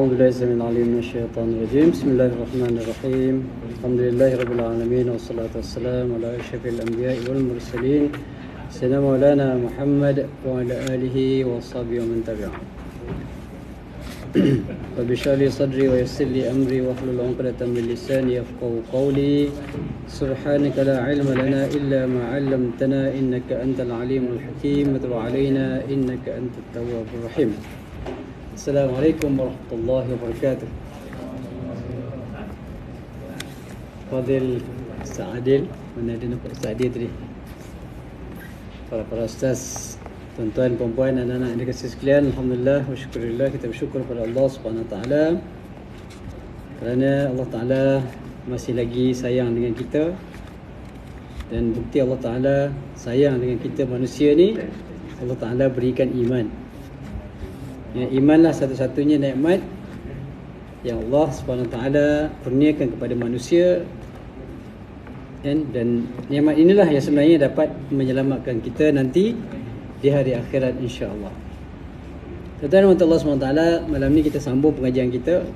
أعوذ بالله السميع العليم من الشيطان الرجيم. بسم الله الرحمن الرحيم. الحمد لله رب العالمين والصلاة والسلام على أشرف الأنبياء والمرسلين سيدنا مولانا محمد وعلى آله وصحبه ومن تبعهم. رب اشرح لي صدري ويسر لي أمري واحلل عقدة من لساني يفقهوا قولي. سبحانك لا علم لنا إلا ما علمتنا إنك أنت العليم الحكيم. وتب علينا إنك أنت التواب الرحيم. Assalamualaikum warahmatullahi wabarakatuh. Fadil Sa'adil, mana ada nampak Sa'adil tadi? Para ustaz, tuan-tuan, puan-puan, anak-anak yang dikasihi sekalian, alhamdulillah wa syukurillah, kita bersyukur pada Allah Subhanahu wa taala kerana Allah Taala masih lagi sayang dengan kita, dan bukti Allah Taala sayang dengan kita manusia ni, Allah Taala berikan iman. Ya, imanlah satu-satunya nikmat yang Allah Subhanahu taala kurniakan kepada manusia, dan nikmat inilah yang sebenarnya dapat menyelamatkan kita nanti di hari akhirat, insya-Allah. Tuan-tuan Allah Subhanahu taala, malam ni kita sambung pengajian kita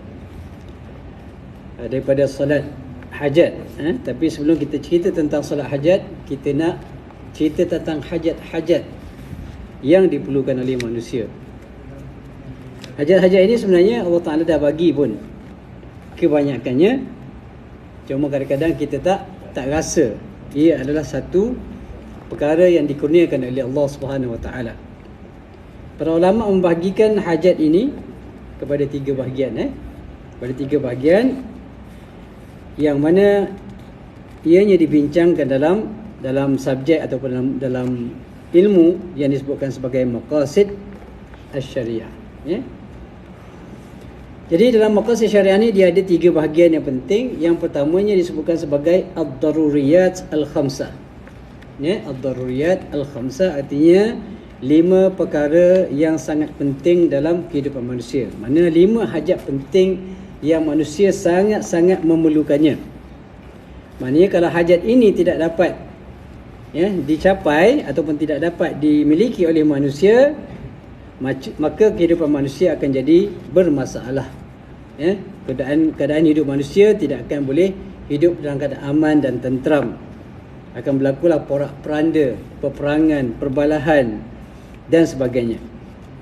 daripada solat hajat. Tapi sebelum kita cerita tentang solat hajat, kita nak cerita tentang hajat-hajat yang diperlukan oleh manusia. Hajat-hajat ini sebenarnya Allah Ta'ala dah bagi pun kebanyakannya, cuma kadang-kadang kita tak rasa ia adalah satu perkara yang dikurniakan oleh Allah Subhanahu Wa Ta'ala. Para ulama membahagikan hajat ini kepada tiga bahagian. Kepada tiga bahagian yang mana ianya dibincangkan dalam subjek ataupun dalam ilmu yang disebutkan sebagai maqasid asy-syariah. Jadi dalam maqasid syariah ni dia ada tiga bahagian yang penting. Yang pertamanya disebutkan sebagai ad-daruriyat al-khamsah. Ad-daruriyat al-khamsah artinya 5 perkara yang sangat penting dalam kehidupan manusia. Mana 5 hajat penting yang manusia sangat-sangat memerlukannya. Maknanya kalau hajat ini tidak dapat dicapai ataupun tidak dapat dimiliki oleh manusia, maka kehidupan manusia akan jadi bermasalah. Keadaan hidup manusia tidak akan boleh hidup dalam keadaan aman dan tenteram. Akan berlakulah porak-peranda, peperangan, perbalahan dan sebagainya.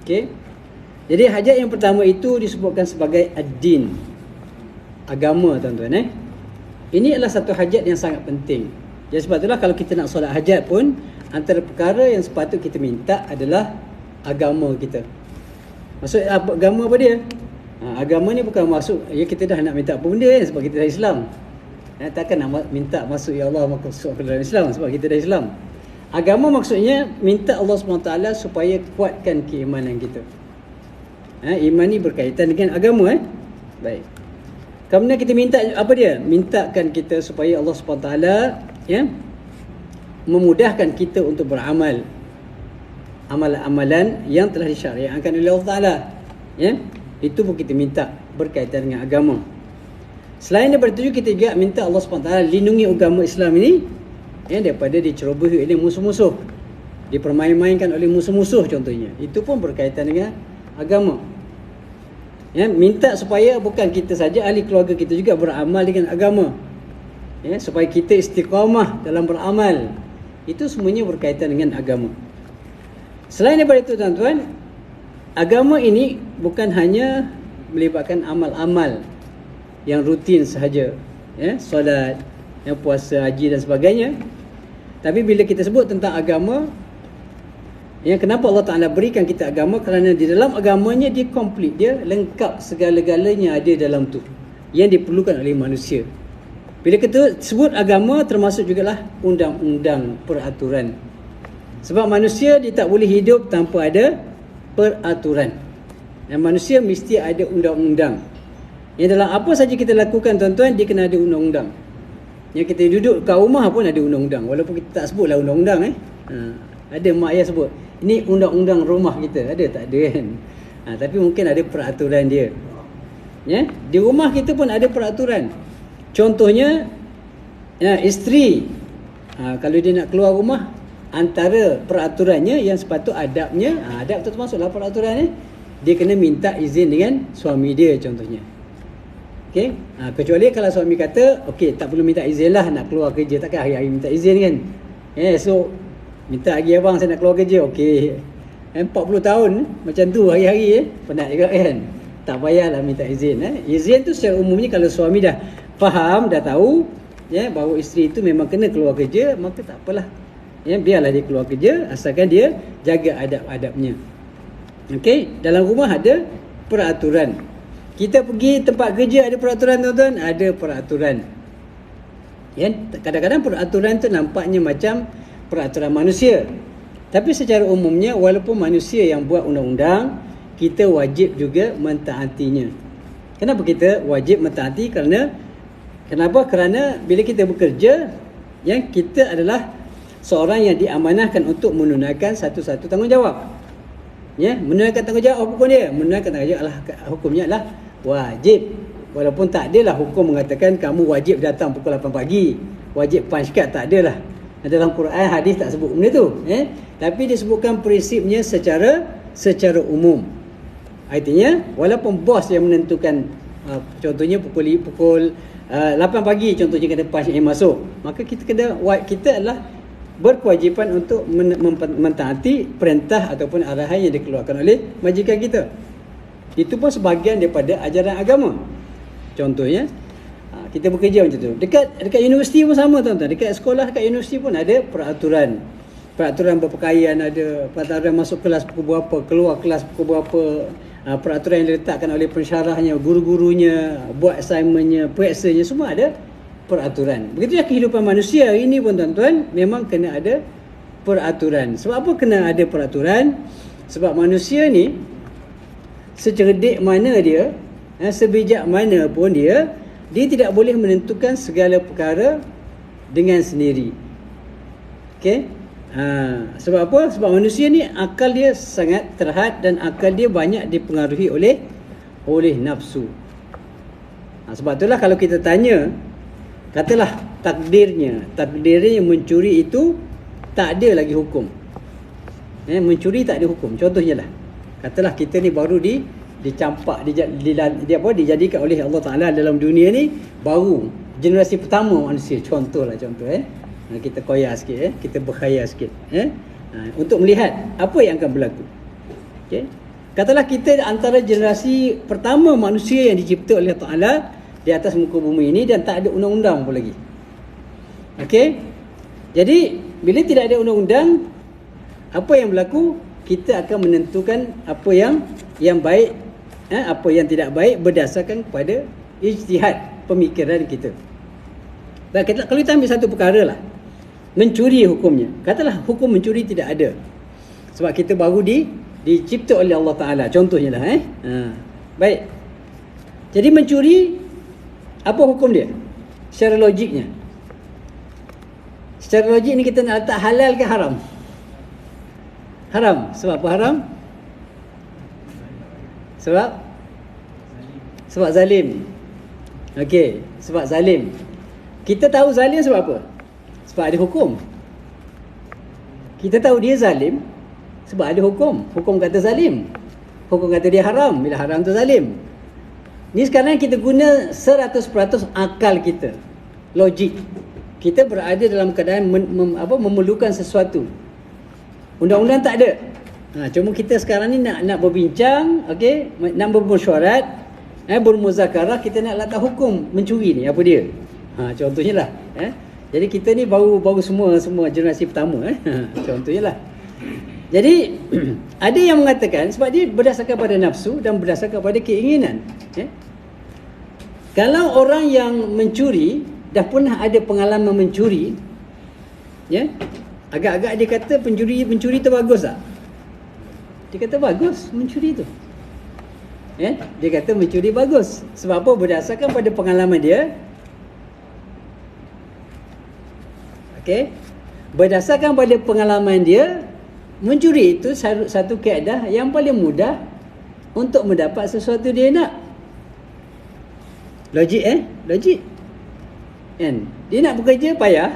Jadi hajat yang pertama itu disebutkan sebagai ad-din, agama, tuan-tuan. Ini adalah satu hajat yang sangat penting. Jadi sebab itulah kalau kita nak solat hajat pun, antara perkara yang sepatut kita minta adalah agama kita. Maksud agama apa dia? Agama ni bukan masuk kita dah nak minta apa benda sebab kita dah Islam. Takkan nak minta masuk ya Allah masuk ke dalam Islam sebab kita dah Islam. Agama maksudnya minta Allah SWT supaya kuatkan keimanan kita. Iman ni berkaitan dengan agama. Baik. Kemudian kita minta apa dia? Mintakan kita supaya Allah SWT memudahkan kita untuk beramal amalan-amalan yang telah disyariatkan oleh Allah Ta'ala. Itu pun kita minta berkaitan dengan agama. Selain daripada itu, kita juga minta Allah SWT lindungi agama Islam ini daripada dicerobohi oleh musuh-musuh, dipermain-mainkan oleh musuh-musuh contohnya. Itu pun berkaitan dengan agama. Minta supaya bukan kita saja, ahli keluarga kita juga beramal dengan agama. Supaya kita istiqamah dalam beramal. Itu semuanya berkaitan dengan agama. Selain daripada itu, tuan-tuan, agama ini bukan hanya melibatkan amal-amal yang rutin sahaja, solat, puasa, haji dan sebagainya. Tapi bila kita sebut tentang agama, kenapa Allah Ta'ala berikan kita agama? Kerana di dalam agamanya dia komplit, dia lengkap, segala-galanya ada dalam tu yang diperlukan oleh manusia. Bila kita sebut agama, termasuk jugalah undang-undang, peraturan. Sebab manusia dia tak boleh hidup tanpa ada peraturan. Dan manusia mesti ada undang-undang. Yang dalam apa saja kita lakukan, tuan-tuan, dia kena ada undang-undang. Yang kita duduk kat rumah pun ada undang-undang. Walaupun kita tak sebutlah undang-undang. Ada mak ayah sebut, ini undang-undang rumah kita. Ada tak ada kan? Tapi mungkin ada peraturan dia. Di rumah kita pun ada peraturan. Contohnya, isteri, kalau dia nak keluar rumah, antara peraturannya yang sepatut adabnya, adab tu termasuklah peraturan dia kena minta izin dengan suami dia contohnya. Okey, kecuali kalau suami kata okey tak perlu minta izin lah, nak keluar kerja, takkan hari-hari minta izin kan. So minta lagi abang saya nak keluar kerja, okey. 40 tahun macam tu hari-hari penat juga kan. Tak payahlah minta izin. Izin tu secara umumnya kalau suami dah faham, dah tahu bahawa isteri itu memang kena keluar kerja, maka tak apalah. Biarlah dia keluar kerja asalkan dia jaga adab-adabnya. Okey, dalam rumah ada peraturan. Kita pergi tempat kerja ada peraturan tuan-tuan, ada peraturan. Kadang-kadang peraturan tu nampaknya macam peraturan manusia. Tapi secara umumnya walaupun manusia yang buat undang-undang, kita wajib juga mentaatinya. Kenapa kita wajib mentaati? Kerana bila kita bekerja, kita adalah seorang yang diamanahkan untuk menunaikan satu-satu tanggungjawab. Menunaikan tanggungjawab apa pun dia? Menunaikan tanggungjawab hukumnya adalah wajib. Walaupun tak adalah hukum mengatakan kamu wajib datang pukul 8 pagi, wajib punch card, tak adalah. Dalam Quran, hadis tak sebut benda tu. Tapi disebutkan prinsipnya secara umum. Artinya walaupun bos yang menentukan contohnya pukul 8 pagi contohnya kena punch masuk, maka kita adalah berkewajipan untuk mentaati perintah ataupun arahan yang dikeluarkan oleh majikan kita. Itu pun sebahagian daripada ajaran agama. Contohnya kita bekerja macam tu. Dekat universiti pun sama tuan-tuan. Dekat sekolah, dekat universiti pun ada peraturan. Peraturan berpakaian ada, peraturan masuk kelas pukul berapa, keluar kelas pukul berapa, peraturan yang diletakkan oleh pensyarahnya, guru-gurunya, buat assignmentnya, periksanya, semua ada peraturan. Begitulah kehidupan manusia hari ini pun tuan-tuan, memang kena ada peraturan. Sebab apa kena ada peraturan? Sebab manusia ni secerdik mana dia, sebijak mana pun dia tidak boleh menentukan segala perkara dengan sendiri. Okey? Sebab apa? Sebab manusia ni akal dia sangat terhad dan akal dia banyak dipengaruhi oleh nafsu. Sebab itulah kalau kita tanya, katalah takdirnya yang mencuri itu tak ada lagi hukum. Mencuri tak ada hukum. Contohnya lah, katalah kita ni baru dicampak, dijadikan oleh Allah Ta'ala dalam dunia ni, baru generasi pertama manusia, contoh. Kita koyak sikit, kita berkhayal sikit untuk melihat apa yang akan berlaku. Okay? Katalah kita antara generasi pertama manusia yang dicipta oleh Allah Ta'ala di atas muka bumi ini dan tak ada undang-undang pun lagi. Okey? Jadi bila tidak ada undang-undang, apa yang berlaku? Kita akan menentukan apa yang baik, apa yang tidak baik berdasarkan kepada ijtihad pemikiran kita. Baik, kalau kita ambil satu perkara lah, mencuri hukumnya. Katalah hukum mencuri tidak ada. Sebab kita baru dicipta oleh Allah Ta'ala. Contohnya lah. Baik. Jadi mencuri, apa hukum dia? Secara logiknya. Secara logik ni kita nak letak halal ke haram? Haram. Sebab apa haram? Sebab zalim. Okey, sebab zalim. Kita tahu zalim sebab apa? Sebab ada hukum. Kita tahu dia zalim sebab ada hukum. Hukum kata zalim. Hukum kata dia haram. Bila haram tu zalim. Ni sekarang kita guna 100% akal kita. Logik. Kita berada dalam keadaan memerlukan sesuatu. Undang-undang tak ada. Cuma kita sekarang ni nak berbincang, okey, nak bermesyuarat, bermuzakarah, kita nak letak hukum mencuri ni apa dia. Contohnya lah. Jadi kita ni baru semua generasi pertama. Contohnya lah. Jadi ada yang mengatakan sebab dia berdasarkan pada nafsu dan berdasarkan pada keinginan. Kalau orang yang mencuri dah pernah ada pengalaman mencuri, agak-agak dia kata mencuri tu bagus tak? Dia kata bagus mencuri tu. Dia kata mencuri bagus. Sebab apa? Berdasarkan pada pengalaman dia. Okey. Berdasarkan pada pengalaman dia, mencuri itu satu kaedah yang paling mudah untuk mendapat sesuatu dia nak. Logik Logik. Dia nak bekerja payah.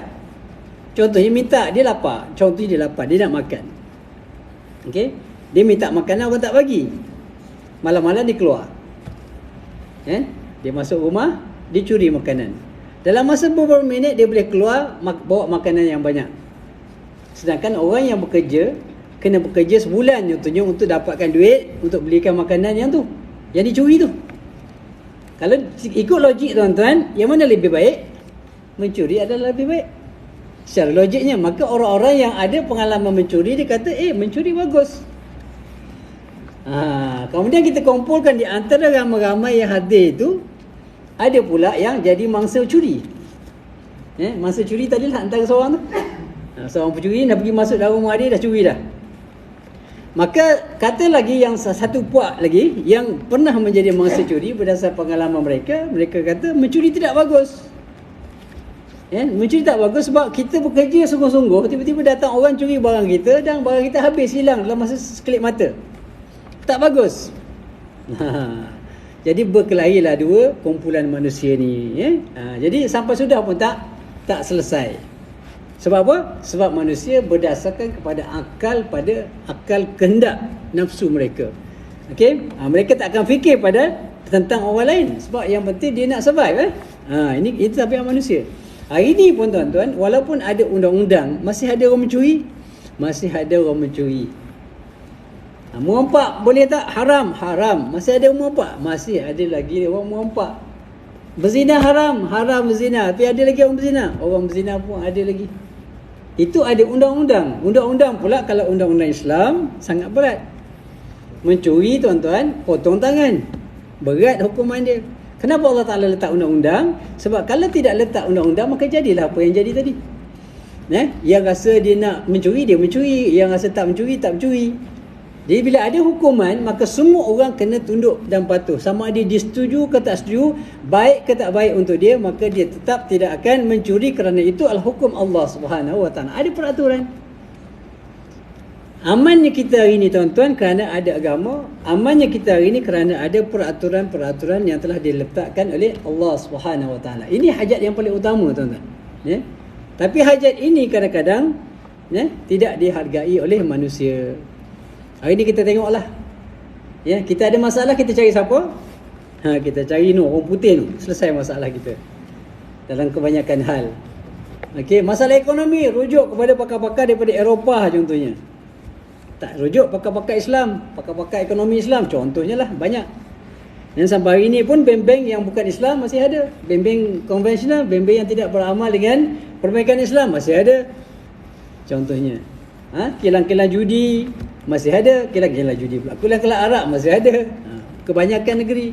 Contohnya dia lapar. Dia nak makan. Okey. Dia minta makanan, orang tak bagi. Malam-malam dia keluar. Dia masuk rumah, dia curi makanan. Dalam masa beberapa minit dia boleh keluar bawa makanan yang banyak. Sedangkan orang yang bekerja kena bekerja sebulan contohnya untuk dapatkan duit untuk belikan makanan yang dicuri tu. Kalau ikut logik tuan-tuan, yang mana lebih baik? Mencuri adalah lebih baik. Secara logiknya, maka orang-orang yang ada pengalaman mencuri, dia kata, mencuri bagus. Kemudian kita kumpulkan di antara ramai-ramai yang hadir itu, ada pula yang jadi mangsa curi. Mangsa curi tadi lah antara seorang tu. Seorang pencuri dah pergi masuk dalam rumah dia, dah curi dah. Maka kata lagi yang satu puak lagi yang pernah menjadi mangsa curi berdasar pengalaman mereka kata mencuri tidak bagus. Mencuri tak bagus sebab kita bekerja sungguh-sungguh, tiba-tiba datang orang curi barang kita dan barang kita habis hilang dalam masa sekelip mata. Tak bagus. Jadi berkelahilah dua kumpulan manusia ni. Jadi sampai sudah pun tak selesai. Sebab apa? Sebab manusia berdasarkan kepada akal kehendak nafsu mereka. Okey? Mereka tak akan fikir tentang orang lain sebab yang penting dia nak survive. Ini tabiat manusia. Hari ni pun tuan-tuan, walaupun ada undang-undang, masih ada orang mencuri. Merompak boleh tak? Haram. Masih ada merompak? Masih ada lagi orang merompak. Berzina haram berzina. Tapi ada lagi orang berzina. Orang berzina pun ada lagi. Itu ada undang-undang. Undang-undang pula kalau undang-undang Islam sangat berat. Mencuri tuan-tuan, potong tangan. Berat hukuman dia. Kenapa Allah Ta'ala letak undang-undang? Sebab kalau tidak letak undang-undang, maka jadilah apa yang jadi tadi. Yang rasa dia nak mencuri, dia mencuri. Yang rasa tak mencuri, tak mencuri. Jadi bila ada hukuman, maka semua orang kena tunduk dan patuh. Sama ada dia setuju ke tak setuju, baik ke tak baik untuk dia, maka dia tetap tidak akan mencuri kerana itu adalah hukum Allah Subhanahu Wa Taala. Ada peraturan. Amannya kita hari ini tuan-tuan kerana ada agama. Amannya kita hari ini kerana ada peraturan-peraturan yang telah diletakkan oleh Allah Subhanahu Wa Taala. Ini hajat yang paling utama tuan-tuan. Tapi hajat ini kadang-kadang tidak dihargai oleh manusia. Hari ni kita tengoklah. Kita ada masalah, kita cari siapa? Kita cari orang putih tu. Selesai masalah kita. Dalam kebanyakan hal. Okey, masalah ekonomi rujuk kepada pakar-pakar daripada Eropah contohnya. Tak rujuk pakar-pakar Islam, pakar-pakar ekonomi Islam contohnya lah, banyak. Dan sampai hari ni pun bank-bank yang bukan Islam masih ada. Bank-bank konvensional, bank-bank yang tidak beramal dengan perbankan Islam masih ada. Contohnya, kilang-kilang judi masih ada, kilang-kilang judi pula. Kilang-kilang Arab masih ada. Kebanyakan negeri.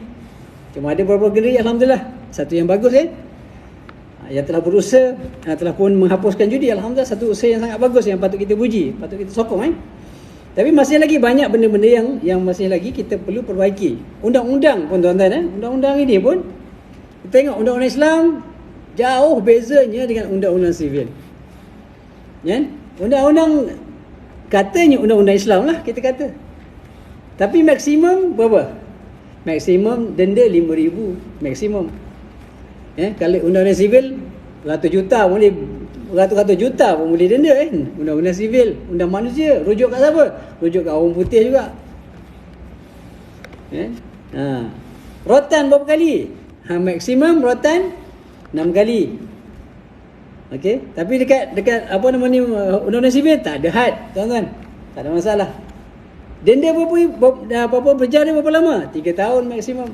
Cuma ada beberapa negeri alhamdulillah. Satu yang bagus yang telah berusaha, telah pun menghapuskan judi, alhamdulillah, satu usaha yang sangat bagus yang patut kita puji, patut kita sokong. Tapi masih lagi banyak benda-benda yang masih lagi kita perlu perbaiki. Undang-undang pun tuan-tuan, undang-undang ini pun kita tengok undang-undang Islam jauh bezanya dengan undang-undang sivil. Undang-undang katanya undang-undang Islam lah kita kata. Tapi maksimum berapa? Maksimum denda 5,000 maksimum. Kalau undang-undang sivil ratus juta boleh, ratus-ratus juta pun boleh denda Undang-undang sivil, undang manusia, rujuk kat siapa? Rujuk kat orang putih juga. Rotan berapa kali? Maksimum rotan 6 kali. Okey, tapi dekat apa nama ni undang-undang sivil tak ada had, tuan-tuan. Tak ada masalah. Denda berapa penjara berapa lama? 3 tahun maksimum.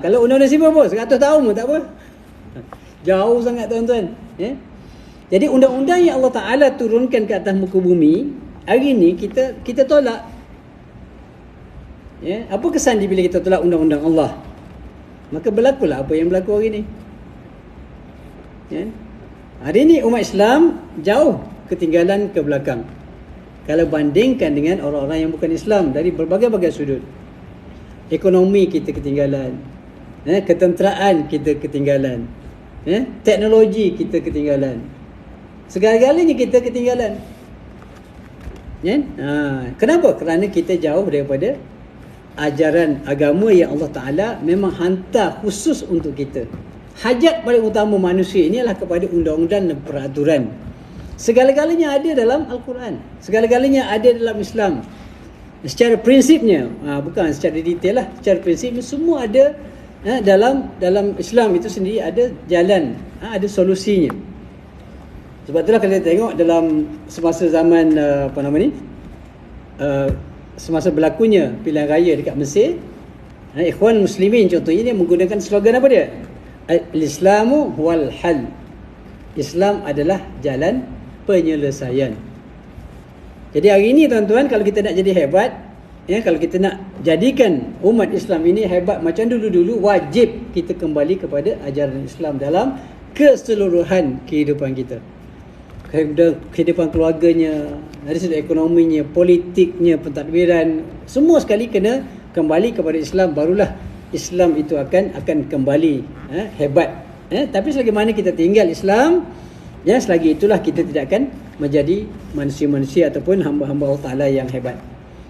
Kalau undang-undang sivil apa? 100 tahun pun tak apa. Jauh sangat tuan-tuan. Jadi undang-undang yang Allah Ta'ala turunkan ke atas muka bumi, hari ni kita tolak. Apa kesan dia bila kita tolak undang-undang Allah? Maka berlakulah apa yang berlaku hari ni. Hari ni umat Islam jauh ketinggalan ke belakang kalau bandingkan dengan orang-orang yang bukan Islam dari berbagai-bagai sudut. Ekonomi kita ketinggalan, ketenteraan kita ketinggalan, teknologi kita ketinggalan, segala-galanya kita ketinggalan. Kenapa? Kerana kita jauh daripada ajaran agama yang Allah Ta'ala memang hantar khusus untuk kita. Hajat paling utama manusia ini adalah kepada undang-undang dan peraturan. Segala-galanya ada dalam Al-Quran. Segala-galanya ada dalam Islam. secara prinsipnya, bukan secara detail lah, secara prinsipnya semua ada dalam Islam itu sendiri ada jalan, ada solusinya. Sebab itulah kalau kita tengok dalam semasa zaman semasa berlakunya pilihan raya dekat Mesir, Ikhwan Muslimin contohnya dia menggunakan slogan apa dia? Al-Islamu wal hal. Islam adalah jalan penyelesaian. Jadi hari ini tuan-tuan, kalau kita nak jadi hebat, kalau kita nak jadikan umat Islam ini hebat macam dulu-dulu, wajib kita kembali kepada ajaran Islam dalam keseluruhan kehidupan kita. Kehidupan keluarganya, dari sudut ekonominya, politiknya, pentadbiran, semua sekali kena kembali kepada Islam. Barulah Islam itu akan kembali hebat. Tapi selagi mana kita tinggal Islam, selagi itulah kita tidak akan menjadi manusia-manusia ataupun hamba-hamba Allah Ta'ala yang hebat.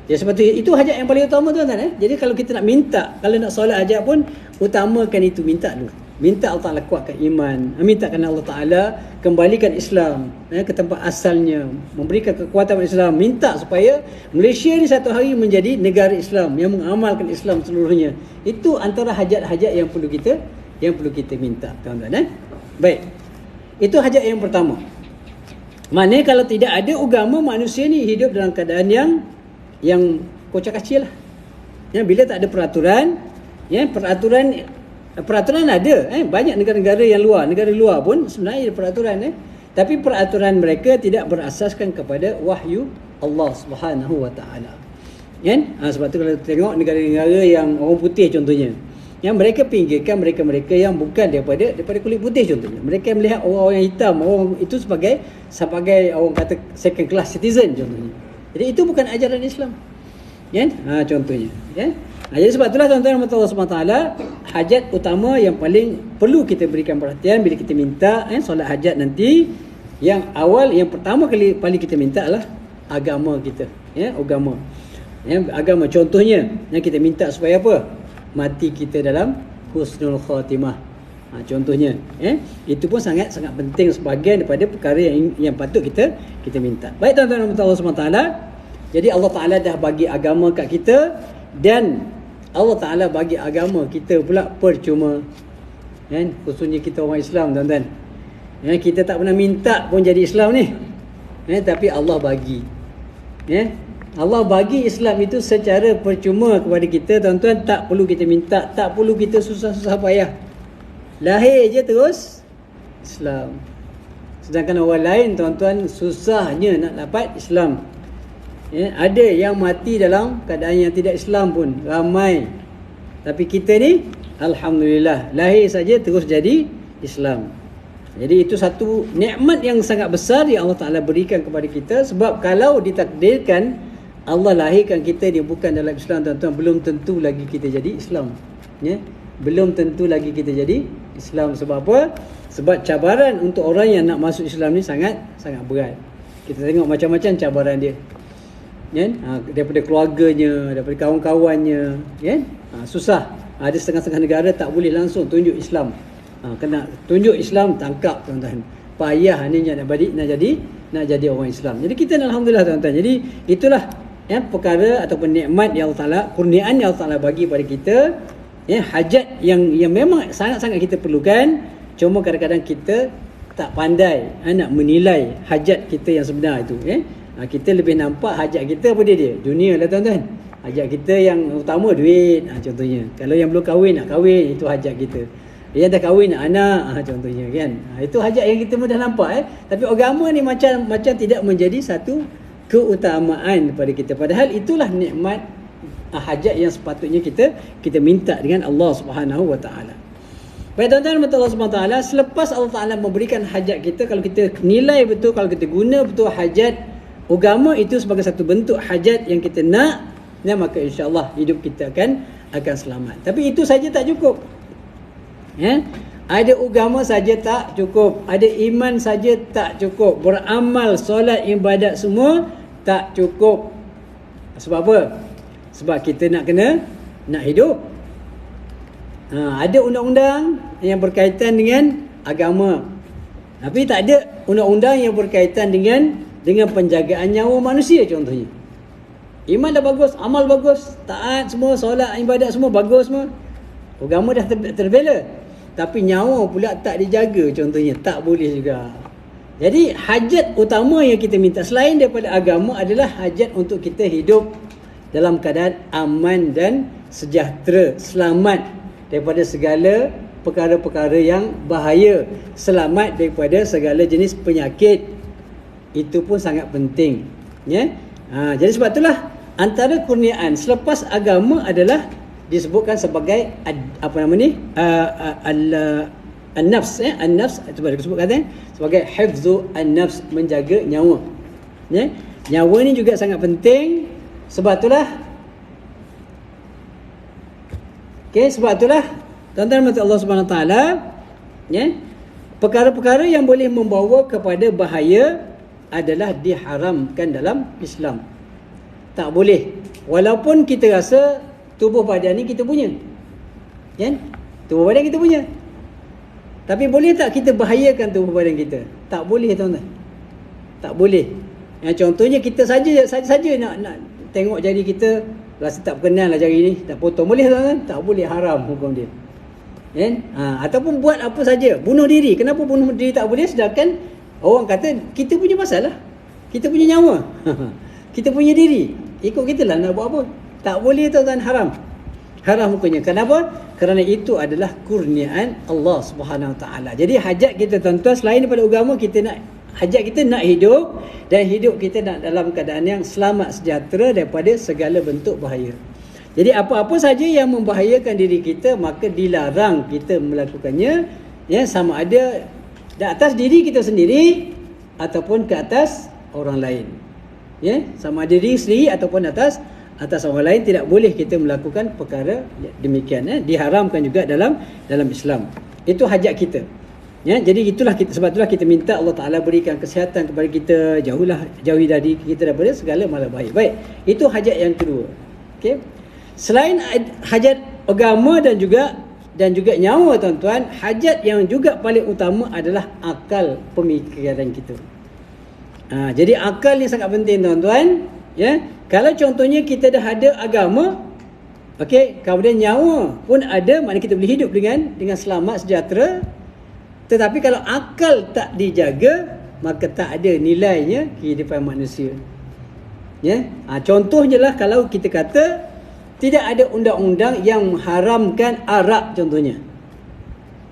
Seperti itu hajat yang paling utama tuan-tuan. Jadi kalau kita nak minta, kalau nak solat hajat pun, utamakan itu, minta dulu. Minta Allah Ta'ala kuatkan iman, mintakan Allah Ta'ala kembalikan Islam ke tempat asalnya, memberikan kekuatan Islam. Minta supaya Malaysia ni satu hari menjadi negara Islam yang mengamalkan Islam seluruhnya. Itu antara hajat-hajat yang perlu kita minta, tuan-tuan. Baik, itu hajat yang pertama. Maknanya kalau tidak ada agama, manusia ni hidup dalam keadaan yang kocak-kacir lah. Bila tak ada peraturan, peraturan ada, banyak negara-negara yang negara luar pun sebenarnya ada peraturan, tapi peraturan mereka tidak berasaskan kepada wahyu Allah Subhanahu Wa Taala. Sebab tu kalau tengok negara-negara yang orang putih contohnya, yang mereka pinggirkan mereka-mereka yang bukan daripada kulit putih contohnya. Mereka melihat orang-orang yang hitam, orang itu sebagai orang kata second class citizen contohnya. Jadi itu bukan ajaran Islam. Contohnya, jadi sebab itulah tuan-tuan Allah SWT, hajat utama yang paling perlu kita berikan perhatian bila kita minta solat hajat nanti, yang pertama kali paling kita minta adalah agama kita, agama. Agama contohnya yang kita minta supaya apa? Mati kita dalam husnul khatimah. Contohnya, itu pun sangat-sangat penting sebahagian daripada perkara yang patut kita minta. Baik tuan-tuan Allah SWT, jadi Allah Ta'ala dah bagi agama kat kita, dan Allah Ta'ala bagi agama kita pula percuma. Khususnya kita orang Islam tuan-tuan. Kita tak pernah minta pun jadi Islam ni. Tapi Allah bagi. Allah bagi Islam itu secara percuma kepada kita tuan-tuan. Tak perlu kita minta, tak perlu kita susah-susah payah. Lahir je terus Islam. Sedangkan orang lain tuan-tuan susahnya nak dapat Islam. Ada yang mati dalam keadaan yang tidak Islam pun ramai. Tapi kita ni alhamdulillah lahir saja terus jadi Islam. Jadi itu satu nikmat yang sangat besar yang Allah Ta'ala berikan kepada kita. Sebab kalau ditakdirkan Allah lahirkan kita dia bukan dalam Islam tuan-tuan, belum tentu lagi kita jadi Islam. Belum tentu lagi kita jadi Islam. Sebab apa? Sebab cabaran untuk orang yang nak masuk Islam ni sangat berat. Kita tengok macam-macam cabaran dia. Daripada keluarganya, daripada kawan-kawannya, susah. Ada setengah-setengah negara tak boleh langsung tunjuk Islam. Kena tunjuk Islam, tangkap tuan-tuan. Payah ni nak jadi orang Islam. Jadi kita alhamdulillah tuan-tuan. Jadi itulah perkara ataupun nikmat yang Allah Ta'ala, kurniaan yang Allah Ta'ala bagi pada kita, hajat yang memang sangat-sangat kita perlukan. Cuma kadang-kadang kita tak pandai nak menilai hajat kita yang sebenar itu. Kita lebih nampak hajat kita apa dia? Dunia lah tuan-tuan. Hajat kita yang utama duit, contohnya. Kalau yang belum kahwin, nak kahwin, itu hajat kita. Yang dah kahwin, nak anak, contohnya kan. Itu hajat yang kita mudah nampak. Tapi agama ni macam tidak menjadi satu keutamaan kepada kita. Padahal itulah nikmat hajat yang sepatutnya kita minta dengan Allah Subhanahu Wa Taala. Baik tuan-tuan, Allah Subhanahu Wa Taala, selepas Allah Taala memberikan hajat kita, kalau kita nilai betul, kalau kita guna betul hajat agama itu sebagai satu bentuk hajat yang kita nak, maka insya-Allah hidup kita akan selamat. Tapi itu saja tak cukup. Ada agama saja tak cukup, ada iman saja tak cukup, beramal, solat, ibadat semua tak cukup. Sebab apa? Sebab kita nak hidup. Ada undang-undang yang berkaitan dengan agama, tapi tak ada undang-undang yang berkaitan dengan penjagaan nyawa manusia contohnya. Iman dah bagus, amal bagus, taat semua, solat, ibadat semua bagus semua. Agama dah terbela. Tapi nyawa pula tak dijaga contohnya, tak boleh juga. Jadi hajat utama yang kita minta selain daripada agama adalah hajat untuk kita hidup dalam keadaan aman dan sejahtera, selamat daripada segala perkara-perkara yang bahaya, selamat daripada segala jenis penyakit. Itu pun sangat penting, ya. Jadi sebab itulah antara kurniaan selepas agama adalah disebutkan sebagai an-nafs, an-nafs itu baru disebut kata sebagai hifzu an-nafs, menjaga nyawa, ya. Nyawa ni juga sangat penting. Sebab itulah sebab itulah tuan-tuan Allah Subhanahu Wa Taala, ya, perkara-perkara yang boleh membawa kepada bahaya adalah diharamkan dalam Islam. Tak boleh. Walaupun kita rasa tubuh badan ni kita punya, kan? Tubuh badan kita punya. Tapi boleh tak kita bahayakan tubuh badan kita? Tak boleh, tuan-tuan. Tak boleh. Yang contohnya kita saja nak tengok jari kita, rasa tak berkenan lah jari ni, tak potong. Boleh, tuan-tuan? Tak boleh, haram hukum dia. Kan? Ataupun buat apa saja, bunuh diri. Kenapa bunuh diri tak boleh? Sedangkan orang kata kita punya masalah, kita punya nyawa, kita punya diri, ikut kita lah nak buat apa. Tak boleh, tuan-tuan, haram. Haram hukumnya. Kenapa? Kerana itu adalah kurniaan Allah Subhanahu Wa Taala. Jadi hajat kita, tuan-tuan, selain daripada agama, kita nak hajat kita nak hidup, dan hidup kita nak dalam keadaan yang selamat sejahtera daripada segala bentuk bahaya. Jadi apa-apa saja yang membahayakan diri kita, maka dilarang kita melakukannya, ya, sama ada di atas diri kita sendiri ataupun ke atas orang lain, ya, sama ada diri sendiri ataupun atas orang lain. Tidak boleh kita melakukan perkara demikian, ya. Diharamkan juga dalam Islam. Itu hajat kita, ya. Jadi sebab itulah kita minta Allah Taala berikan kesihatan kepada kita, jauhi dari kita daripada segala malapetaka. Baik, itu hajat yang kedua. Okey. Selain hajat agama dan juga nyawa, tuan-tuan, hajat yang juga paling utama adalah akal pemikiran kita. Jadi akal ni sangat penting, tuan-tuan, ya. Kalau contohnya kita dah ada agama, okey, kemudian nyawa pun ada, maknanya kita boleh hidup dengan selamat sejahtera. Tetapi kalau akal tak dijaga, maka tak ada nilainya kehidupan manusia, ya. Contohnya lah, kalau kita kata tidak ada undang-undang yang mengharamkan arak contohnya,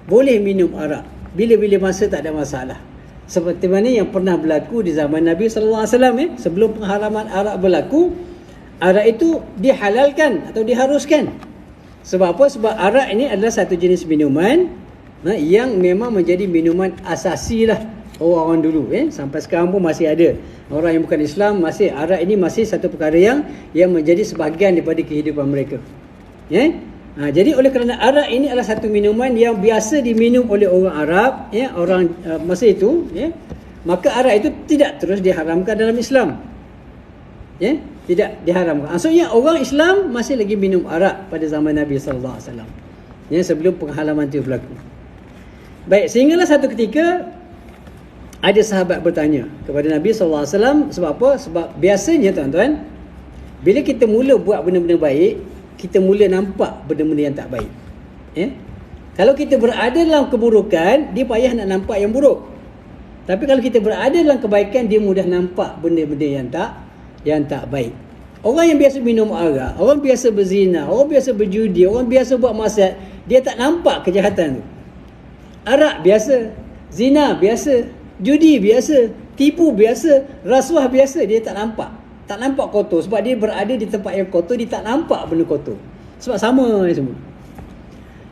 boleh minum arak bila-bila masa, tak ada masalah. Seperti mana yang pernah berlaku di zaman Nabi SAW, sebelum pengharaman arak berlaku, arak itu dihalalkan atau diharuskan. Sebab apa? Sebab arak ini adalah satu jenis minuman yang memang menjadi minuman asasi lah orang-orang dulu, sampai sekarang pun masih ada orang yang bukan Islam, masih arak ini masih satu perkara yang menjadi sebahagian daripada kehidupan mereka, ya. Jadi oleh kerana arak ini adalah satu minuman yang biasa diminum oleh orang Arab, ya, orang masa itu, ya, maka arak itu tidak terus diharamkan dalam Islam, ya, tidak diharamkan. Maksudnya orang Islam masih lagi minum arak pada zaman Nabi sallallahu alaihi wasallam, ya, sebelum penghalaman itu berlaku. Baik, sehinggalah satu ketika ada sahabat bertanya kepada Nabi sallallahu alaihi wasallam, sebab apa? Sebab biasanya, tuan-tuan, bila kita mula buat benda-benda baik, kita mula nampak benda-benda yang tak baik, ya. Kalau kita berada dalam keburukan, dia payah nak nampak yang buruk. Tapi kalau kita berada dalam kebaikan, dia mudah nampak benda-benda yang tak baik. Orang yang biasa minum arak, orang biasa berzina, orang biasa berjudi, orang biasa buat maksiat, dia tak nampak kejahatan tu. Arak biasa, zina biasa, judi biasa, tipu biasa, rasuah biasa, dia tak nampak. Tak nampak kotor. Sebab dia berada di tempat yang kotor, dia tak nampak benda kotor. Sebab sama ni semua.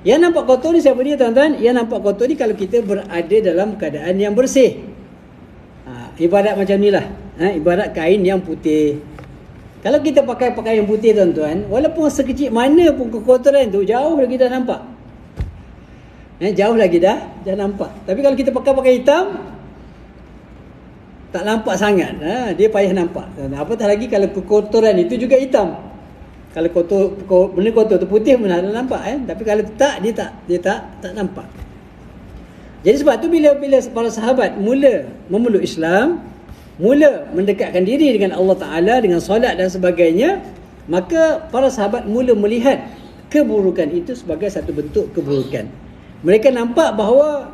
Yang nampak kotor ni siapa dia, tuan-tuan? Yang nampak kotor ni kalau kita berada dalam keadaan yang bersih. Ibarat macam ni lah. Ibarat kain yang putih. Kalau kita pakai pakaian putih, tuan-tuan, walaupun sekecil mana pun kekotoran tu, jauh lagi dah nampak. Jauh lagi dah nampak. Tapi kalau kita pakai hitam, tak nampak sangat, dia payah nampak. Apatah lagi kalau kekotoran itu juga hitam. Kalau benda kotor tu putih pun ada nampak, tapi kalau tak, dia tak nampak. Jadi sebab tu bila para sahabat mula memeluk Islam, mula mendekatkan diri dengan Allah Ta'ala dengan solat dan sebagainya, maka para sahabat mula melihat keburukan itu sebagai satu bentuk keburukan. Mereka nampak bahawa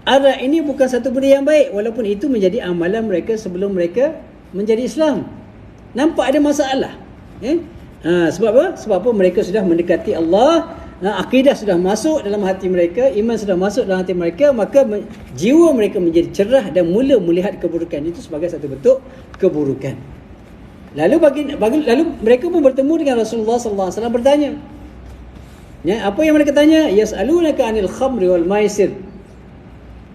arak ini bukan satu benda yang baik, walaupun itu menjadi amalan mereka sebelum mereka menjadi Islam. Nampak ada masalah. Sebab apa? Sebab apa? Mereka sudah mendekati Allah, akidah sudah masuk dalam hati mereka, iman sudah masuk dalam hati mereka, maka jiwa mereka menjadi cerah dan mula melihat keburukan itu sebagai satu bentuk keburukan. Lalu mereka pun bertemu dengan Rasulullah sallallahu alaihi wasallam bertanya. Apa yang mereka tanya? Yas'alunaka 'anil khamri wal maisir.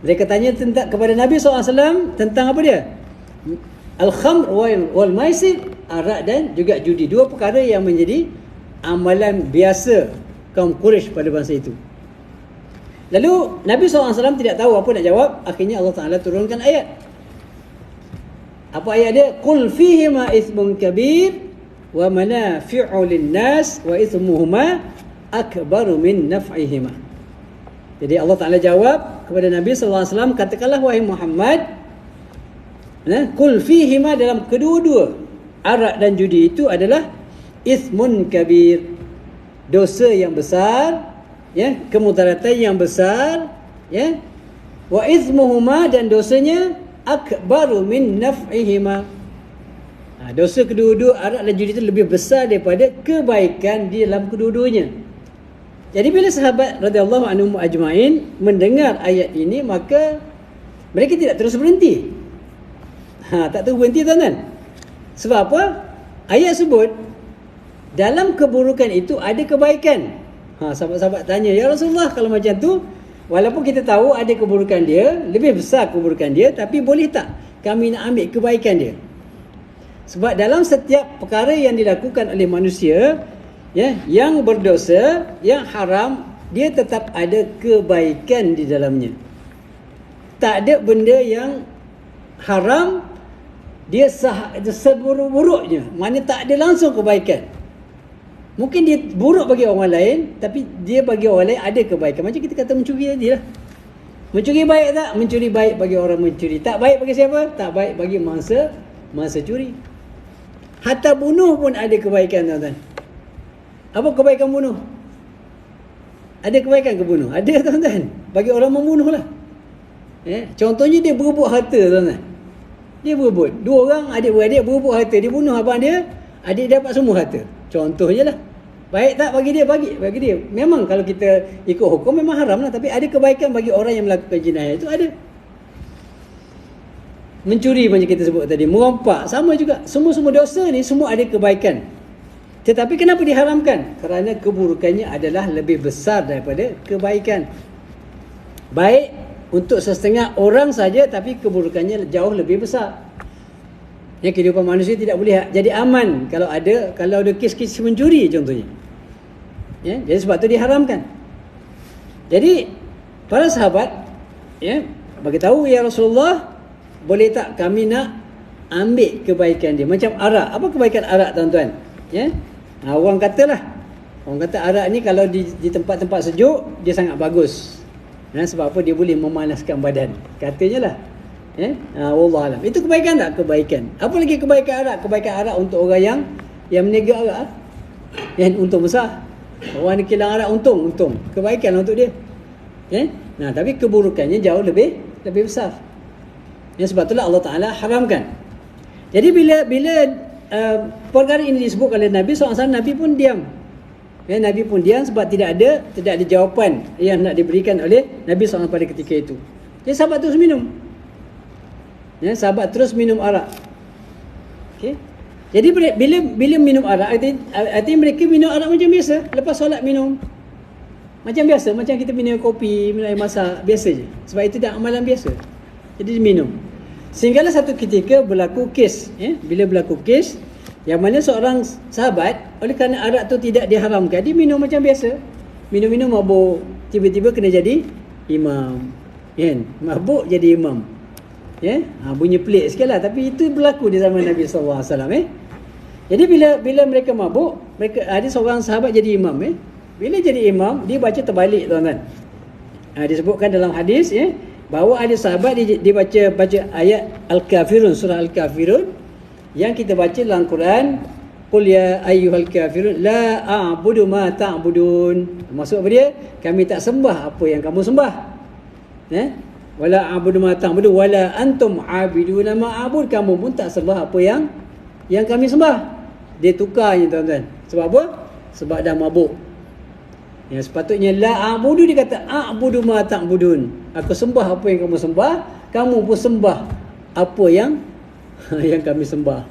Mereka tanya kepada Nabi SAW tentang apa dia? Al-khamr wal maisir, arak dan juga judi. Dua perkara yang menjadi amalan biasa kaum Quraisy pada masa itu. Lalu Nabi SAW tidak tahu apa nak jawab. Akhirnya Allah Ta'ala turunkan ayat. Apa ayat dia? Qul fihima ithmun kabir wa manafi'u lin-nas wa ithmuhuma akbaru min naf'ihima. Jadi Allah Ta'ala jawab kepada Nabi SAW, katakanlah wahai Muhammad, qul fihima, dalam kedua-dua arak dan judi itu adalah ithmun kabir, dosa yang besar, kemudaratan yang besar, wa ithmuhuma, dan dosanya akbaru min naf'ihima. Dosa kedua-dua arak dan judi itu lebih besar daripada kebaikan di dalam kedua-duanya. Jadi bila sahabat radhiyallahu anhum ajmain mendengar ayat ini, maka mereka tidak terus berhenti. Tak terus berhenti, tuan-tuan. Sebab apa? Ayat sebut dalam keburukan itu ada kebaikan. Sahabat-sahabat tanya, ya Rasulullah, kalau macam tu, walaupun kita tahu ada keburukan dia, lebih besar keburukan dia, tapi boleh tak kami nak ambil kebaikan dia? Sebab dalam setiap perkara yang dilakukan oleh manusia, yang berdosa, yang haram, dia tetap ada kebaikan di dalamnya. Tak ada benda yang haram dia seburuk-buruknya, mana tak ada langsung kebaikan. Mungkin dia buruk bagi orang lain, tapi dia bagi orang lain ada kebaikan. Macam kita kata mencuri tadi lah. Mencuri baik tak? Mencuri baik bagi orang mencuri. Tak baik bagi siapa? Tak baik bagi mangsa curi. Hatta bunuh pun ada kebaikan, tuan-tuan. Apa kebaikan bunuh? Ada kebaikan ke bunuh? Ada, tuan-tuan. Bagi orang membunuh lah. Contohnya dia berebut harta, tuan-tuan. Dia berebut. Dua orang adik-beradik berebut harta. Dia bunuh abang dia, adik dapat semua harta. Contoh je lah. Baik tak bagi dia? Bagi dia. Memang kalau kita ikut hukum memang haram lah. Tapi ada kebaikan bagi orang yang melakukan jenayah itu, ada. Mencuri macam kita sebut tadi, merompak, sama juga. Semua dosa ni semua ada kebaikan. Tetapi kenapa diharamkan? Kerana keburukannya adalah lebih besar daripada kebaikan. Baik untuk setengah orang saja, tapi keburukannya jauh lebih besar. Kehidupan manusia tidak boleh jadi aman kalau ada kes-kes mencuri contohnya. Jadi sebab tu diharamkan. Jadi para sahabat bagi tahu, ya Rasulullah, boleh tak kami nak ambil kebaikan dia? Macam arak. Apa kebaikan arak, tuan-tuan? Orang kata arak ni kalau di tempat-tempat sejuk dia sangat bagus. Sebab apa? Dia boleh memanaskan badan. Katanya lah. Wallah alam. Itu kebaikan tak? Kebaikan. Apa lagi kebaikan arak? Kebaikan arak untuk orang yang meniaga arak. Yang untung besar. Orang ni kilang arak untung. Kebaikan untuk dia. Tapi keburukannya jauh lebih besar. Sebab itulah Allah Ta'ala haramkan. Jadi bila perkara ini disebut oleh Nabi SAW, Nabi pun diam. Nabi pun diam sebab tidak ada jawapan yang nak diberikan oleh Nabi SAW pada ketika itu. Jadi sahabat terus minum. Sahabat terus minum arak. Jadi bila minum arak, artinya mereka minum arak macam biasa. Lepas solat minum macam biasa, macam kita minum kopi, minum air masak, biasa je. Sebab itu dah amalan biasa. Jadi minum. Sehinggalah satu ketika berlaku kes. Bila berlaku kes yang mana seorang sahabat, oleh kerana arak tu tidak diharamkan, dia minum macam biasa. Minum-minum mabuk, tiba-tiba kena jadi imam. Mabuk jadi imam. Bunyi pelik sikit lah, tapi itu berlaku di zaman Nabi SAW. Jadi bila mereka mabuk, ada seorang sahabat jadi imam. Bila jadi imam, dia baca terbalik, tuan-tuan. Disebutkan dalam hadis, bahawa ada sahabat dia baca ayat Al-Kafirun, surah Al-Kafirun yang kita baca dalam Quran, qul ya ayyuhal kafirun la a'budu ma ta'budun. Maksud apa dia? Kami tak sembah apa yang kamu sembah. Wala a'budu ma ta'budun wala antum 'abiduna ma a'bud. Kamu pun tak sembah apa yang kami sembah. Dia tukarnya tuan-tuan. Sebab apa? Sebab dah mabuk. Yang sepatutnya la a'budu, dia kata a'budu ma ta'budun. Aku sembah apa yang kamu sembah, kamu pun sembah apa yang kami sembah.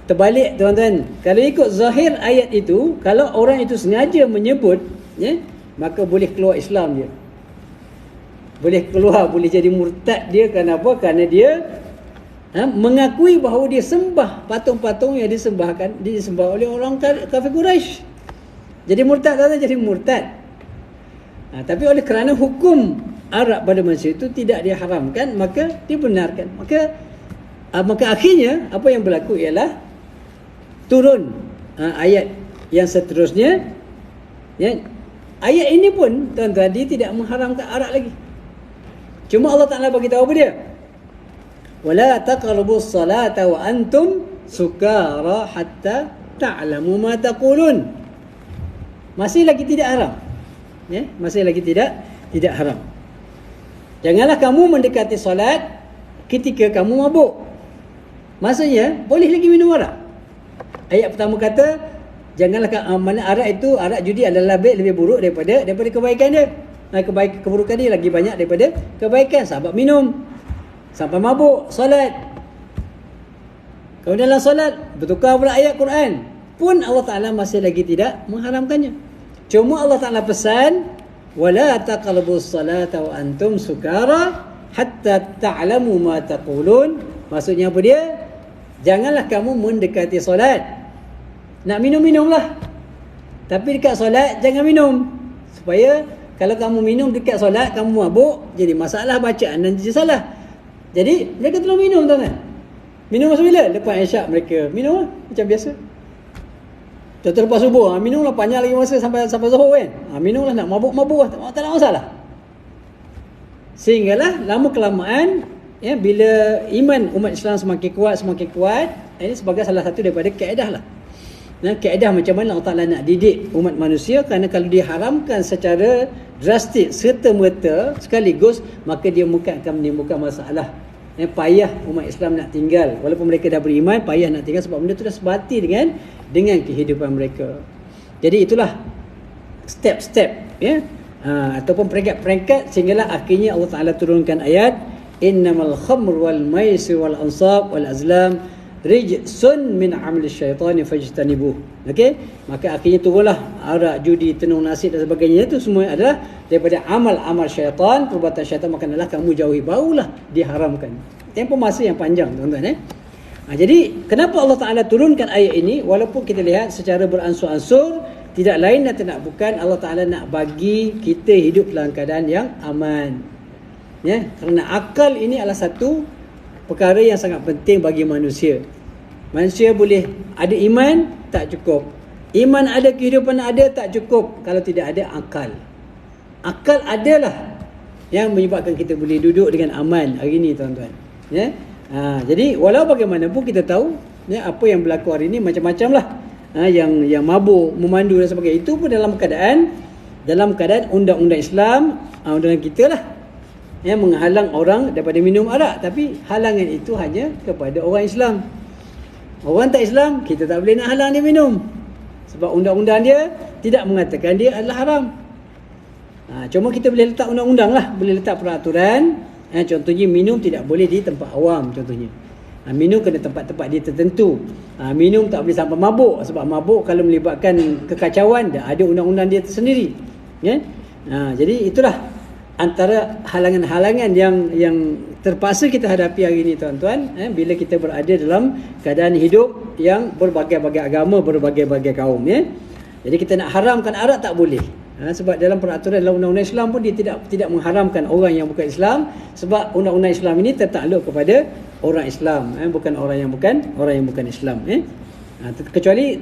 Terbalik tuan-tuan. Kalau ikut zahir ayat itu, kalau orang itu sengaja menyebut, maka boleh keluar Islam dia. Boleh keluar, boleh jadi murtad dia. Kenapa? Kerana dia mengakui bahawa dia sembah patung-patung yang disembah oleh orang kafir Quraisy. Jadi murtad, jadi murtad. Tapi oleh kerana hukum Arab pada masa itu tidak diharamkan, maka dibenarkan. Maka akhirnya apa yang berlaku ialah turun ayat yang seterusnya. Ayat ini pun tuan-tuan, dia tidak mengharamkan arak lagi. Cuma Allah Ta'ala bagi tahu apa dia? Wala taqrabus salata wa antum sukara hatta ta'lamu ma taqulun. Masih lagi tidak haram. Masih lagi tidak haram. Janganlah kamu mendekati solat ketika kamu mabuk. Maksudnya boleh lagi minum arak. Ayat pertama kata janganlah mana arak itu, arak judi adalah lebih buruk daripada kebaikan dia. Keburukan dia lagi banyak daripada kebaikan. Sahabat minum sampai mabuk solat. Kalau dalam solat bertukar pula ayat Quran, pun Allah Ta'ala masih lagi tidak mengharamkannya. Cuma Allah Ta'ala pesan wala taqrabus salata wa antum sukara hatta ta'lamu ma taqulun. Maksudnya apa dia? Janganlah kamu mendekati solat. Nak minum-minumlah, tapi dekat solat jangan minum. Supaya kalau kamu minum dekat solat, kamu mabuk, jadi masalah bacaan dan jadi salah. Jadi mereka tolong minum tuan-tuan. Minum masa bila? Lepas isyak mereka minum macam biasa. Contoh lepas subuh, minumlah panjang lagi masa sampai zuhur kan. Minumlah, nak mabuk-mabuk tak ada masalah. Sehinggalah lama kelamaan bila iman umat Islam semakin kuat, ini sebagai salah satu daripada kaedah lah. Kaedah macam mana Allah Ta'ala nak didik umat manusia, kerana kalau diharamkan secara drastik serta-merta sekaligus, maka dia mungkin akan menimbulkan masalah. Payah umat Islam nak tinggal, walaupun mereka dah beriman, payah nak tinggal sebab benda tu dah sebati dengan kehidupan mereka. Jadi itulah step-step ataupun peringkat-peringkat, sehinggalah akhirnya Allah Ta'ala turunkan ayat innamal khamru wal maisir wal ansab wal azlam rijsun min amali syaitani fajtanibuh. Okey, maka akhirnya turunlah arak, judi, tenung nasib dan sebagainya. Itu semua adalah daripada amal-amal syaitan, perbuatan syaitan, maka adalah kamu jauhi, barulah diharamkan. Tempoh masa yang panjang tuan-tuan. Jadi kenapa Allah Ta'ala turunkan ayat ini? Walaupun kita lihat secara beransur-ansur, tidak lain dan tidak bukan Allah Ta'ala nak bagi kita hidup dalam keadaan yang aman. Kerana akal ini adalah satu perkara yang sangat penting bagi manusia. Manusia boleh ada iman, tak cukup. Iman ada, kehidupan ada, tak cukup kalau tidak ada akal. Akal adalah yang menyebabkan kita boleh duduk dengan aman hari ini tuan-tuan. Jadi walau bagaimanapun kita tahu apa yang berlaku hari ini macam-macam lah. Yang mabuk, memandu dan sebagainya, itu pun dalam keadaan undang-undang Islam, undang-undang kita lah yang menghalang orang daripada minum arak. Tapi halangan itu hanya kepada orang Islam. Orang tak Islam, kita tak boleh nak halang dia minum, sebab undang-undang dia tidak mengatakan dia adalah haram. Cuma kita boleh letak undang-undang lah, boleh letak peraturan. Contohnya minum tidak boleh di tempat awam contohnya. Minum kena tempat-tempat dia tertentu. Minum tak boleh sampai mabuk, sebab mabuk kalau melibatkan kekacauan, dah ada undang-undang dia tersendiri. Jadi itulah antara halangan-halangan yang terpaksa kita hadapi hari ini tuan-tuan, bila kita berada dalam keadaan hidup yang berbagai-bagai agama, berbagai-bagai kaum. Jadi kita nak haramkan arak tak boleh. Sebab dalam peraturan dalam undang-undang Islam pun dia tidak mengharamkan orang yang bukan Islam, sebab undang-undang Islam ini tertakluk kepada orang Islam, bukan orang yang bukan Islam. Kecuali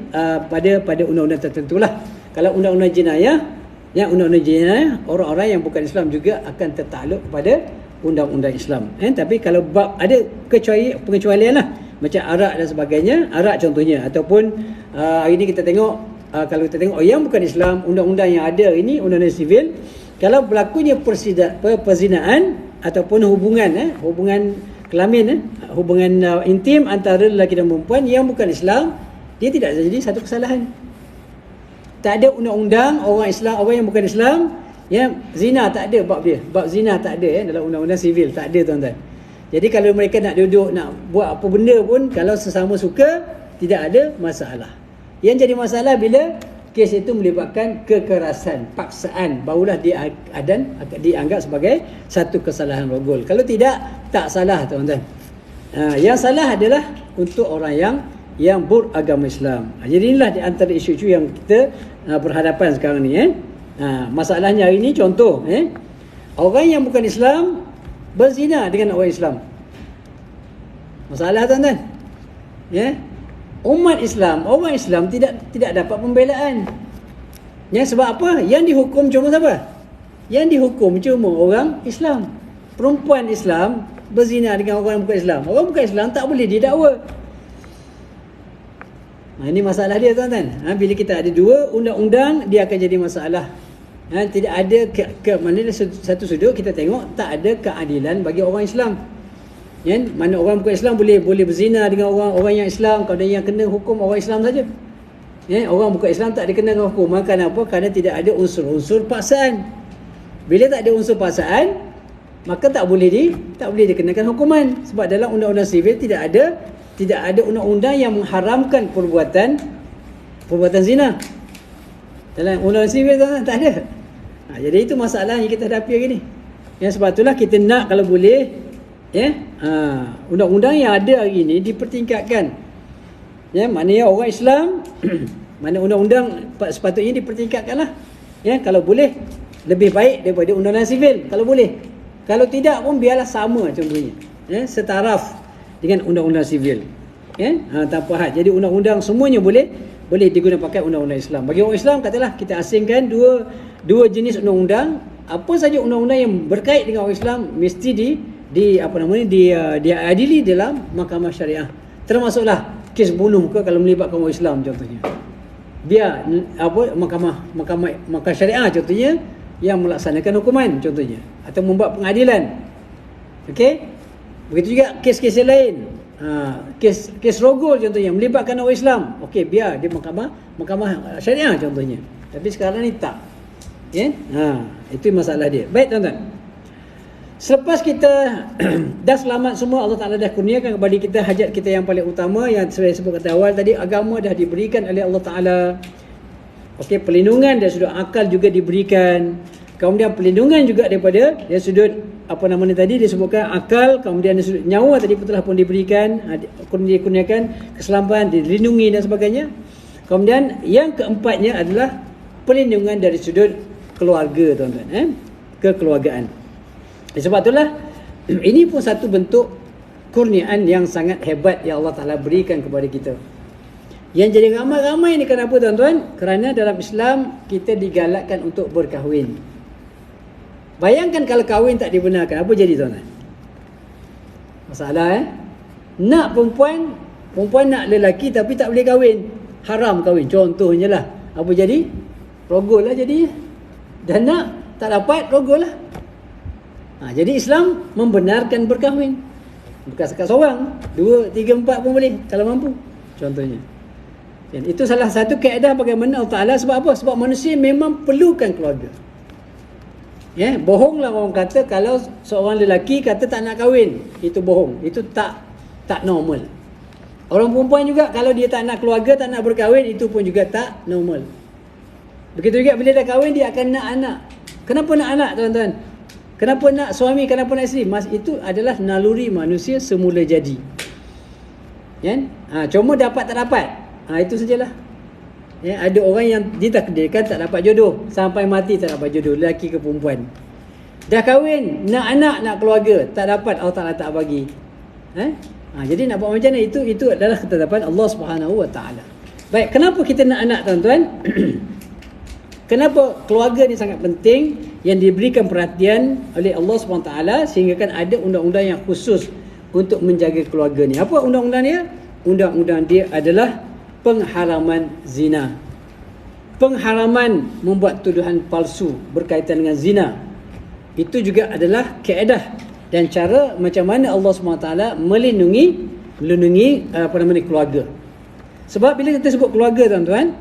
pada undang-undang tertentulah. Kalau undang-undang jenayah, undang-undang jenayah, orang-orang yang bukan Islam juga akan tertakluk kepada undang-undang Islam. Tapi kalau bab ada pengecualian lah, macam arak dan sebagainya, arak contohnya, ataupun hari ni kita tengok kalau kita tengok yang bukan Islam, undang-undang yang ada ini undang-undang sivil, kalau berlakunya perzinaan ataupun hubungan kelamin, hubungan intim antara lelaki dan perempuan yang bukan Islam, dia tidak jadi satu kesalahan. Tak ada undang-undang orang Islam, orang yang bukan Islam, zina tak ada bab zina tak ada dalam undang-undang sivil, tak ada tuan-tuan. Jadi kalau mereka nak duduk nak buat apa benda pun, kalau sesama suka, tidak ada masalah. Yang jadi masalah bila kes itu melibatkan kekerasan, paksaan, barulah dia dianggap sebagai satu kesalahan rogol. Kalau tidak, tak salah tuan-tuan. Yang salah adalah untuk orang yang beragama Islam. Jadi inilah di antara isu-isu yang kita berhadapan sekarang ni. Masalahnya hari ini contoh, orang yang bukan Islam berzina dengan orang Islam. Masalah tuan-tuan. Orang Islam tidak dapat pembelaan. Sebab apa? Yang dihukum cuma siapa? Yang dihukum cuma orang Islam. Perempuan Islam berzina dengan orang bukan Islam. Orang bukan Islam tak boleh didakwa. Ini masalah dia tuan-tuan. Bila kita ada dua undang-undang, dia akan jadi masalah. Tidak ada mana satu sudut kita tengok tak ada keadilan bagi orang Islam. Mana orang bukan Islam boleh berzina dengan orang yang Islam, kalau yang kena hukum orang Islam saja. Orang bukan Islam tak dikenakan hukum. Kenapa? Kerana tidak ada unsur-unsur paksaan. Bila tak ada unsur paksaan, maka tak boleh dikenakan hukuman. Sebab dalam undang-undang sivil tidak ada undang-undang yang mengharamkan perbuatan zina. Dalam undang-undang sivil tak ada. Jadi itu masalah yang kita hadapi hari ni. Sebab itulah kita nak kalau boleh undang-undang yang ada hari ini dipertingkatkan. Maknanya orang Islam mana undang-undang sepatutnya dipertingkatkanlah. Kalau boleh lebih baik daripada undang-undang sivil kalau boleh. Kalau tidak pun biarlah sama contohnya. Setaraf dengan undang-undang sivil. Tanpa had. Jadi undang-undang semuanya boleh digunakan pakai undang-undang Islam. Bagi orang Islam katalah kita asingkan dua jenis undang-undang. Apa saja undang-undang yang berkait dengan orang Islam mesti diadili dalam mahkamah syariah. Termasuklah kes bunuh kalau melibatkan orang Islam contohnya. Biar mahkamah syariah contohnya yang melaksanakan hukuman contohnya atau membuat pengadilan. Okey? Begitu juga kes-kes yang lain. Kes rogol contohnya melibatkan orang Islam. Okey, biar di mahkamah syariah contohnya. Tapi sekarang ni tak. Itu masalah dia. Baik tuan-tuan. Selepas kita dah selamat semua, Allah Ta'ala dah kurniakan kepada kita hajat kita yang paling utama, yang saya sebut kata awal tadi, agama dah diberikan oleh Allah Ta'ala. Okey, perlindungan dari sudut akal juga diberikan. Kemudian perlindungan juga daripada dari sudut tadi disebutkan akal, kemudian dari sudut nyawa tadi pun telah pun diberikan, dikurniakan keselamatan, dilindungi dan sebagainya. Kemudian yang keempatnya adalah perlindungan dari sudut keluarga tuan-tuan, kekeluargaan. Sebab itulah ini pun satu bentuk kurniaan yang sangat hebat yang Allah Ta'ala berikan kepada kita. Yang jadi ramai-ramai ni kenapa tuan-tuan? Kerana dalam Islam kita digalakkan untuk berkahwin. Bayangkan kalau kahwin tak dibenarkan, apa jadi tuan-tuan? Masalah Nak perempuan nak lelaki tapi tak boleh kahwin. Haram kahwin. Contohnya lah. Apa jadi? Rogol lah jadi. Dan nak tak dapat, rogol lah. Jadi Islam membenarkan berkahwin. Bukan sekat seorang, 2, 3, 4 pun boleh kalau mampu. Contohnya. Dan itu salah satu kaedah bagaimana Allah Ta'ala. Sebab apa? Sebab manusia memang perlukan keluarga. Bohonglah orang kata kalau seorang lelaki kata tak nak kahwin. Itu bohong. Itu tak normal. Orang perempuan juga kalau dia tak nak keluarga, tak nak berkahwin, itu pun juga tak normal. Begitu juga bila dah kahwin dia akan nak anak. Kenapa nak anak tuan-tuan? Kenapa nak suami, kenapa nak isteri? Itu adalah naluri manusia semula jadi. Cuma dapat tak dapat. Itu sajalah. Ada orang yang ditakdirkan tak dapat jodoh. Sampai mati tak dapat jodoh. Lelaki ke perempuan. Dah kahwin, nak anak, nak keluarga. Tak dapat, Allah Ta'ala tak bagi. Jadi nak buat macam mana? Itu adalah ketetapan Allah Subhanahu Wa Ta'ala. Baik, kenapa kita nak anak tuan-tuan? Kenapa keluarga ni sangat penting? yang diberikan perhatian oleh Allah SWT, sehingga kan ada undang-undang yang khusus untuk menjaga keluarga ni. Apa undang-undang dia? Undang-undang dia adalah pengharaman zina. Pengharaman membuat tuduhan palsu berkaitan dengan zina. Itu juga adalah kaedah dan cara macam mana Allah SWT melindungi keluarga. Sebab bila kita sebut keluarga, tuan-tuan,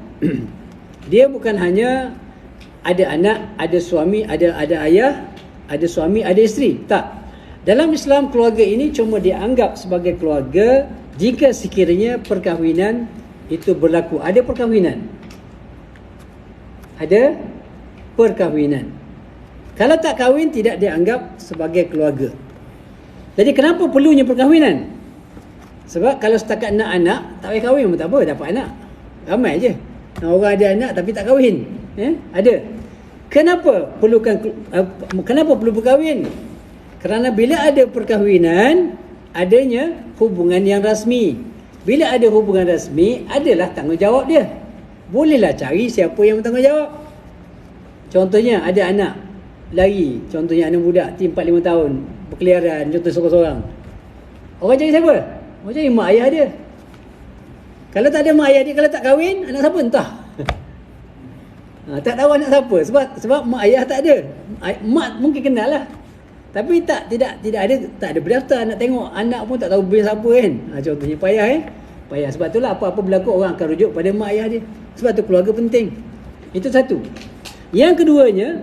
dia bukan hanya ada anak, ada suami, ada ayah, ada suami, ada isteri. Tak. Dalam Islam, keluarga ini cuma dianggap sebagai keluarga jika sekiranya perkahwinan itu berlaku. Ada perkahwinan. Ada perkahwinan. Kalau tak kahwin, tidak dianggap sebagai keluarga. Jadi kenapa perlunya perkahwinan? Sebab kalau setakat nak anak, tak payah kahwin pun tak apa, dapat anak. Ramai je orang ada anak tapi tak kahwin. Ada. Kenapa perlu berkahwin? Kerana bila ada perkahwinan, adanya hubungan yang rasmi. Bila ada hubungan rasmi, adalah tanggungjawab dia. Bolehlah cari siapa yang bertanggungjawab. Contohnya ada anak lari, contohnya anak budak 4-5 tahun berkeliaran, contoh seorang-seorang. Orang cari siapa? Orang cari mak ayah dia. Kalau tak ada mak ayah dia, kalau tak kahwin, anak siapa entah. Tak tahu anak siapa sebab mak ayah tak ada. Mak mungkin kenal lah, tapi tidak ada berdaftar. Nak tengok anak pun tak tahu beri siapa kan. Contohnya payah payah. Sebab itulah apa-apa berlaku orang akan rujuk pada mak ayah dia. Sebab tu keluarga penting. Itu satu. Yang keduanya,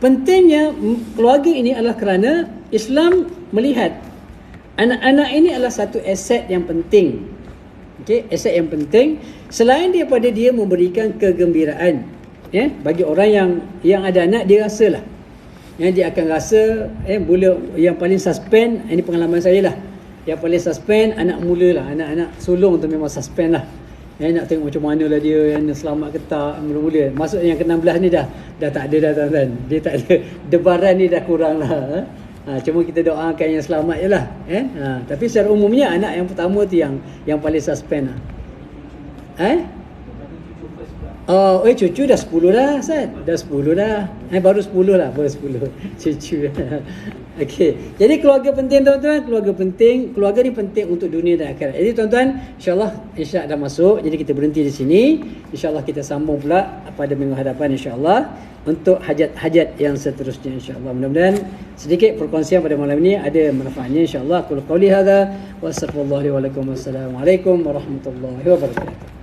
pentingnya keluarga ini adalah kerana Islam melihat anak-anak ini adalah satu aset yang penting. Okey, aset yang penting selain daripada dia memberikan kegembiraan. Bagi orang yang ada anak, dia rasalah. Dia akan rasa yang paling suspend, ini pengalaman saya lah. Yang paling suspend anak mula lah, anak-anak sulung tu memang suspend lah. Nak tengok macam mana lah dia, yang selamat ke tak mula-mula. Masuk yang ke-16 ni dah tak ada dah, tuan-tuan. Dia tak ada, debaran ni dah kurang lah. Cuma kita doakan yang selamat je lah. Tapi secara umumnya anak yang pertama tu yang paling suspend lah. Cucu dah 10 dah, Ustaz. Dah 10 dah. Baru 10 lah, baru 10. Cucu. Okey. Jadi keluarga penting, tuan-tuan. Keluarga penting. Keluarga ni penting untuk dunia dan akhirat. Jadi tuan-tuan, insya-Allah Isyak dah masuk. Jadi kita berhenti di sini. Insya-Allah kita sambung pula pada minggu hadapan, insya-Allah, untuk hajat-hajat yang seterusnya, insya-Allah. Mudah-mudahan sedikit perkongsian pada malam ini ada manfaatnya, insya-Allah. Aku qauli hadza wa astaghfirullah li wa lakum. Wassalamualaikum warahmatullahi wabarakatuh.